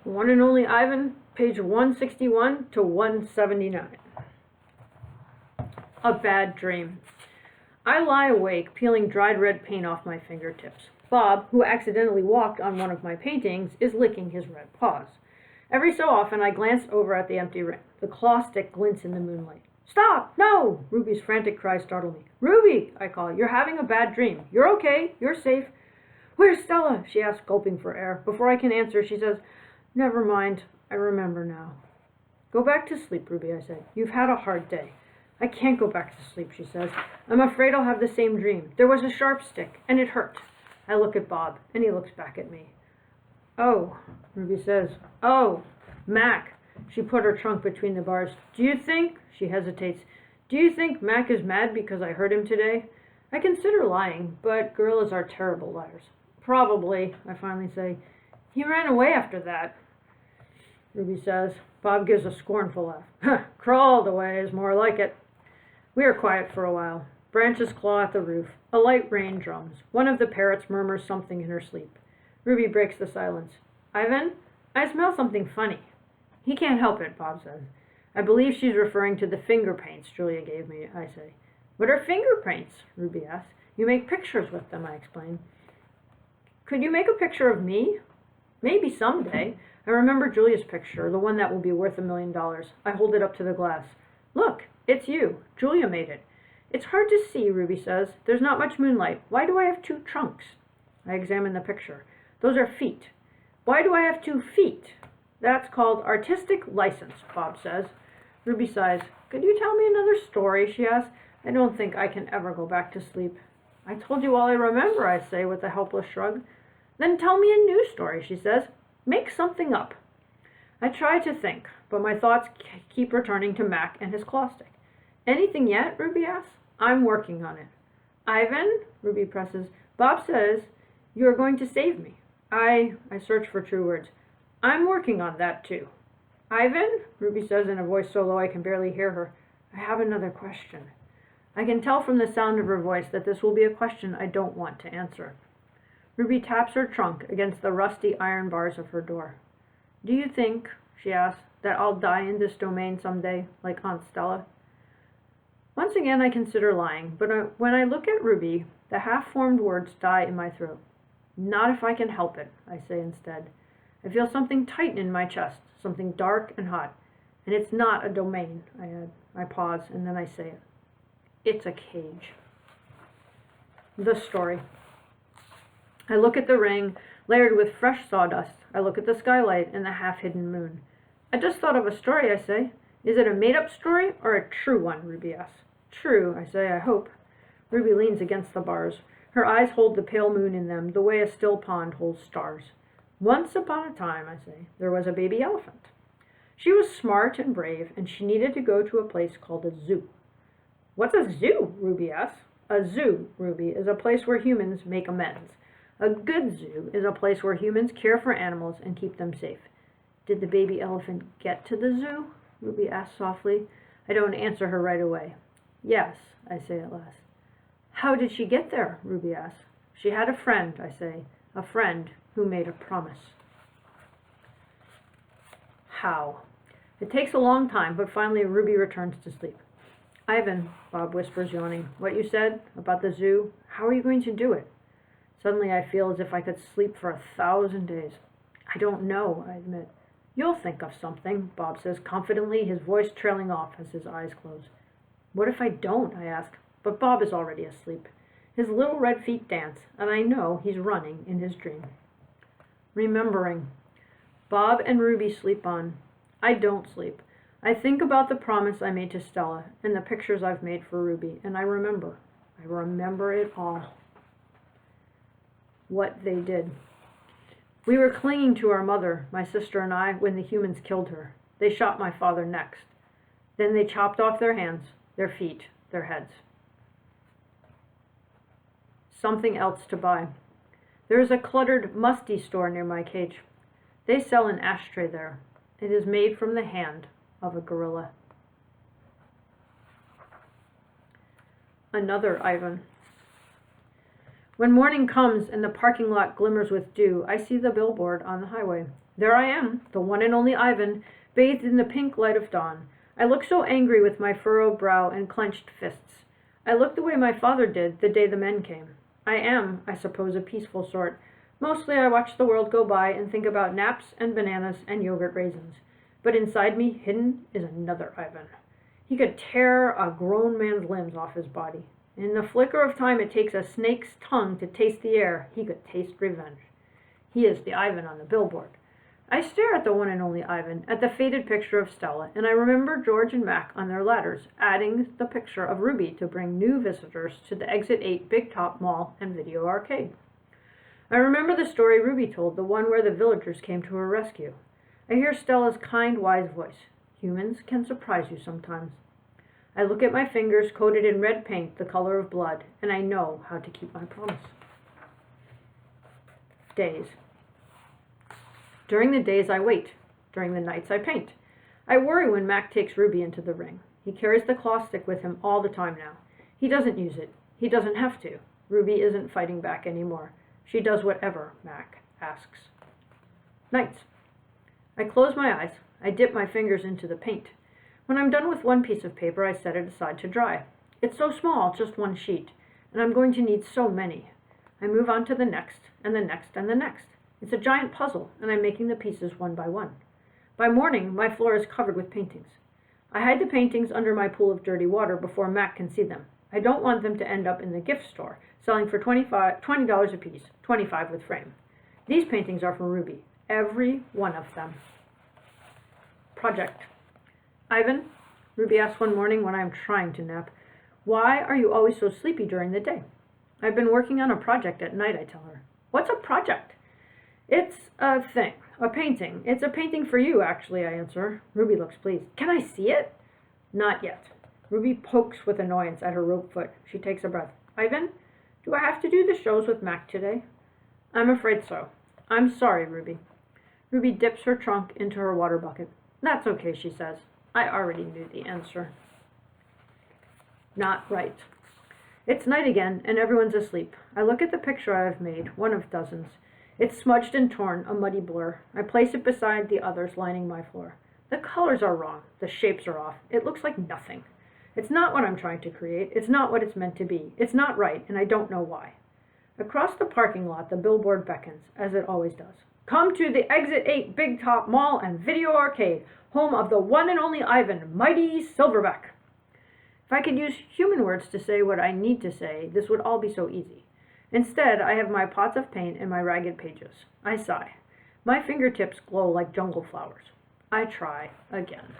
One and only Ivan, page 161 to 179. A bad dream. I lie awake, peeling dried red paint off my fingertips. Bob, who accidentally walked on one of my paintings, is licking his red paws. Every so often I glance over at the empty ring. The claw stick glints in the moonlight. "Stop! No!" Ruby's frantic cries startle me. "Ruby!" I call. "You're having a bad dream. You're okay. You're safe." "Where's Stella?" she asks, gulping for air. Before I can answer, she says, "Never mind. I remember now." "Go back to sleep, Ruby," I say. "You've had a hard day." "I can't go back to sleep," she says. "I'm afraid I'll have the same dream. There was a sharp stick, and it hurt." I look at Bob, and he looks back at me. "Oh," Ruby says. "Oh, Mac." She put her trunk between the bars. "Do you think," she hesitates, "do you think Mac is mad because I hurt him today?" I consider lying, but gorillas are terrible liars. "Probably," I finally say. "He ran away after that," Ruby says. Bob gives a scornful laugh. "Crawled away is more like it." We are quiet for a while. Branches claw at the roof. A light rain drums. One of the parrots murmurs something in her sleep. Ruby breaks the silence. "Ivan, I smell something funny." "He can't help it," Bob says. "I believe she's referring to the finger paints Julia gave me," I say. "What are finger paints?" Ruby asks. "You make pictures with them," I explain. "Could you make a picture of me?" "Maybe someday. I remember Julia's picture, the one that will be worth $1 million. I hold it up to the glass. Look, it's you. Julia made it." "It's hard to see," Ruby says. "There's not much moonlight. Why do I have two trunks?" I examine the picture. "Those are feet." "Why do I have 2 feet?" "That's called artistic license," Bob says. Ruby sighs. "Could you tell me another story?" she asks. "I don't think I can ever go back to sleep." "I told you all I remember," I say with a helpless shrug. "Then tell me a new story," she says. "Make something up." I try to think, but my thoughts keep returning to Mac and his claw stick. "Anything yet?" Ruby asks. "I'm working on it." "Ivan," Ruby presses, "Bob says you are going to save me." I search for true words. "I'm working on that too." "Ivan," Ruby says in a voice so low I can barely hear her, "I have another question." I can tell from the sound of her voice that this will be a question I don't want to answer. Ruby taps her trunk against the rusty iron bars of her door. "Do you think," she asks, "that I'll die in this domain someday, like Aunt Stella?" Once again I consider lying, but when I look at Ruby, the half-formed words die in my throat. "Not if I can help it," I say instead. I feel something tighten in my chest, something dark and hot. "And it's not a domain," I add. I pause, and then I say it. "It's a cage." The story. I look at the ring, layered with fresh sawdust. I look at the skylight and the half-hidden moon. "I just thought of a story," I say. "Is it a made-up story or a true one?" Ruby asks. "True," I say, "I hope." Ruby leans against the bars. Her eyes hold the pale moon in them, the way a still pond holds stars. "Once upon a time," I say, "there was a baby elephant. She was smart and brave, and she needed to go to a place called a zoo." "What's a zoo?" Ruby asks. "A zoo," Ruby, "is a place where humans make amends. A good zoo is a place where humans care for animals and keep them safe." "Did the baby elephant get to the zoo?" Ruby asks softly. I don't answer her right away. "Yes," I say at last. "How did she get there?" Ruby asks. "She had a friend," I say, "a friend who made a promise." How? It takes a long time, but finally Ruby returns to sleep. "Ivan," Bob whispers, yawning, "what you said about the zoo, how are you going to do it?" Suddenly I feel as if I could sleep for 1,000 days. "I don't know," I admit. "You'll think of something," Bob says confidently, his voice trailing off as his eyes close. "What if I don't?" I ask, but Bob is already asleep. His little red feet dance, and I know he's running in his dream. Remembering. Bob and Ruby sleep on. I don't sleep. I think about the promise I made to Stella and the pictures I've made for Ruby, and I remember. I remember it all. What they did. We were clinging to our mother, my sister and I, when the humans killed her. They shot my father next. Then they chopped off their hands, their feet, their heads. Something else to buy. There is a cluttered, musty store near my cage. They sell an ashtray there. It is made from the hand of a gorilla. Another Ivan. When morning comes and the parking lot glimmers with dew, I see the billboard on the highway. There I am, the one and only Ivan, bathed in the pink light of dawn. I look so angry with my furrowed brow and clenched fists. I look the way my father did the day the men came. I am, I suppose, a peaceful sort. Mostly I watch the world go by and think about naps and bananas and yogurt raisins. But inside me, hidden, is another Ivan. He could tear a grown man's limbs off his body. In the flicker of time it takes a snake's tongue to taste the air, he could taste revenge. He is the Ivan on the billboard. I stare at the one and only Ivan, at the faded picture of Stella, and I remember George and Mac on their ladders, adding the picture of Ruby to bring new visitors to the Exit 8 Big Top Mall and Video Arcade. I remember the story Ruby told, the one where the villagers came to her rescue. I hear Stella's kind, wise voice. Humans can surprise you sometimes. I look at my fingers coated in red paint, the color of blood, and I know how to keep my promise. Days. During the days I wait. During the nights I paint. I worry when Mac takes Ruby into the ring. He carries the claw stick with him all the time now. He doesn't use it. He doesn't have to. Ruby isn't fighting back anymore. She does whatever Mac asks. Nights. I close my eyes. I dip my fingers into the paint. When I'm done with one piece of paper, I set it aside to dry. It's so small, just one sheet, and I'm going to need so many. I move on to the next, and the next, and the next. It's a giant puzzle, and I'm making the pieces one by one. By morning, my floor is covered with paintings. I hide the paintings under my pool of dirty water before Mac can see them. I don't want them to end up in the gift store, selling for $20 a piece, $25 with frame. These paintings are from Ruby, every one of them. Project. Ivan, Ruby asks one morning when I am trying to nap, why are you always so sleepy during the day? I've been working on a project at night, I tell her. What's a project? It's a thing, a painting. It's a painting for you, actually, I answer. Ruby looks pleased. Can I see it? Not yet. Ruby pokes with annoyance at her rope foot. She takes a breath. Ivan, do I have to do the shows with Mac today? I'm afraid so. I'm sorry, Ruby. Ruby dips her trunk into her water bucket. That's okay, she says. I already knew the answer. Not right. It's night again, and everyone's asleep. I look at the picture I have made, one of dozens. It's smudged and torn, a muddy blur. I place it beside the others lining my floor. The colors are wrong. The shapes are off. It looks like nothing. It's not what I'm trying to create. It's not what it's meant to be. It's not right, and I don't know why. Across the parking lot, the billboard beckons, as it always does. Come to the Exit 8 Big Top Mall and Video Arcade, home of the one and only Ivan, mighty Silverback. If I could use human words to say what I need to say, this would all be so easy. Instead, I have my pots of paint and my ragged pages. I sigh. My fingertips glow like jungle flowers. I try again.